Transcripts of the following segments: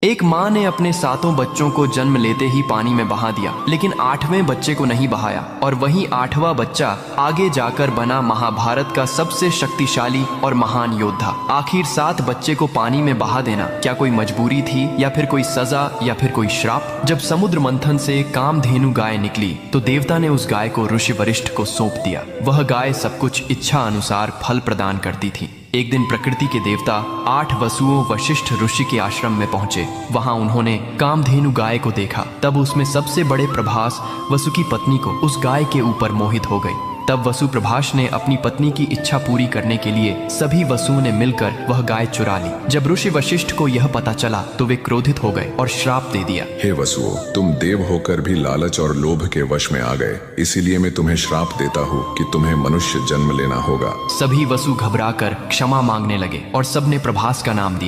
एक माँ ने अपने 7 बच्चों को जन्म लेते ही पानी में बहा दिया, लेकिन 8वें बच्चे को नहीं बहाया और वही 8वां बच्चा आगे जाकर बना महाभारत का सबसे शक्तिशाली और महान योद्धा। आखिर 7 बच्चे को पानी में बहा देना क्या कोई मजबूरी थी या फिर कोई सजा या फिर कोई श्राप? जब समुद्र मंथन से कामधेनु गाय निकली तो देवता ने उस गाय को ऋषि वशिष्ठ को सौंप दिया। वह गाय सब कुछ इच्छा अनुसार फल प्रदान करती थी। एक दिन प्रकृति के देवता 8 वसुओं वशिष्ठ ऋषि के आश्रम में पहुंचे। वहां उन्होंने कामधेनु गाय को देखा। तब उसमें सबसे बड़े प्रभास वसु की पत्नी को उस गाय के ऊपर मोहित हो गई। तब वसु प्रभास ने अपनी पत्नी की इच्छा पूरी करने के लिए सभी वसुओं ने मिलकर वह गाय चुरा ली। जब ऋषि वशिष्ठ को यह पता चला तो वे क्रोधित हो गए और श्राप दे दिया। हे वसुओं, तुम देव होकर भी लालच और लोभ के वश में आ गए, इसीलिए मैं तुम्हें श्राप देता हूँ कि तुम्हें मनुष्य जन्म लेना होगा। सभी वसु घबराकर क्षमा मांगने लगे और सबने प्रभास का नाम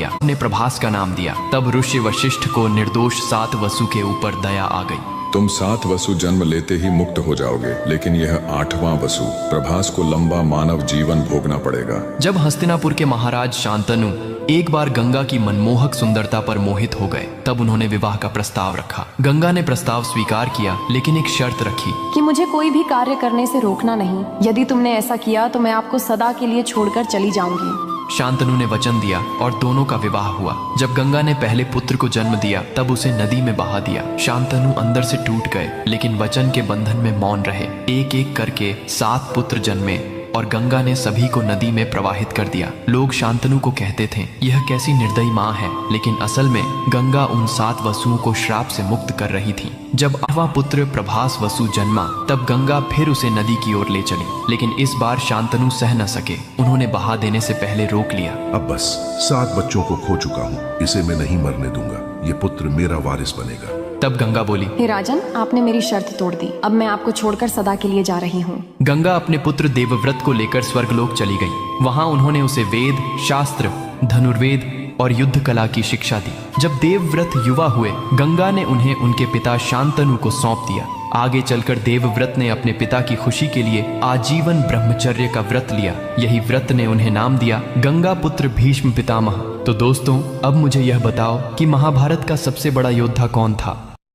दिया। तब ऋषि वशिष्ठ को निर्दोष 7 वसु के ऊपर दया आ गई। तुम 7 वसु जन्म लेते ही मुक्त हो जाओगे, लेकिन यह 8वां वसु प्रभास को लंबा मानव जीवन भोगना पड़ेगा। जब हस्तिनापुर के महाराज शांतनु एक बार गंगा की मनमोहक सुंदरता पर मोहित हो गए, तब उन्होंने विवाह का प्रस्ताव रखा। गंगा ने प्रस्ताव स्वीकार किया, लेकिन एक शर्त रखी कि मुझे कोई भी कार्य करने से रोकना नहीं। यदि तुमने ऐसा किया तो मैं आपको सदा के लिए छोड़कर चली जाऊंगी। शांतनु ने वचन दिया और दोनों का विवाह हुआ। जब गंगा ने पहले पुत्र को जन्म दिया तब उसे नदी में बहा दिया। शांतनु अंदर से टूट गए, लेकिन वचन के बंधन में मौन रहे। एक एक करके 7 पुत्र जन्मे और गंगा ने सभी को नदी में प्रवाहित कर दिया। लोग शांतनु को कहते थे, यह कैसी निर्दयी माँ है, लेकिन असल में गंगा उन 7 वसुओं को श्राप से मुक्त कर रही थी। जब 8वां पुत्र प्रभास वसु जन्मा तब गंगा फिर उसे नदी की ओर ले चली, लेकिन इस बार शांतनु सह न सके। उन्होंने बहा देने से पहले रोक लिया। अब बस 7 बच्चों को खो चुका हूँ, इसे मैं नहीं मरने दूंगा। ये पुत्र मेरा वारिस बनेगा। तब गंगा बोली, हे राजन, आपने मेरी शर्त तोड़ दी। अब मैं आपको छोड़कर सदा के लिए जा रही हूँ। गंगा अपने पुत्र देवव्रत को लेकर स्वर्गलोक चली गई। वहां उन्होंने उसे वेद, शास्त्र, धनुर्वेद और युद्ध कला की शिक्षा दी। जब देवव्रत युवा हुए, गंगा ने उन्हें उनके पिता शांतनु को सौंप दिया। आगे चलकर देवव्रत ने अपने पिता की खुशी के लिए आजीवन ब्रह्मचर्य का व्रत लिया। यही व्रत ने उन्हें नाम दिया गंगा पुत्र भीष्म पितामह। तो दोस्तों, अब मुझे यह बताओ कि महाभारत का सबसे बड़ा योद्धा कौन था?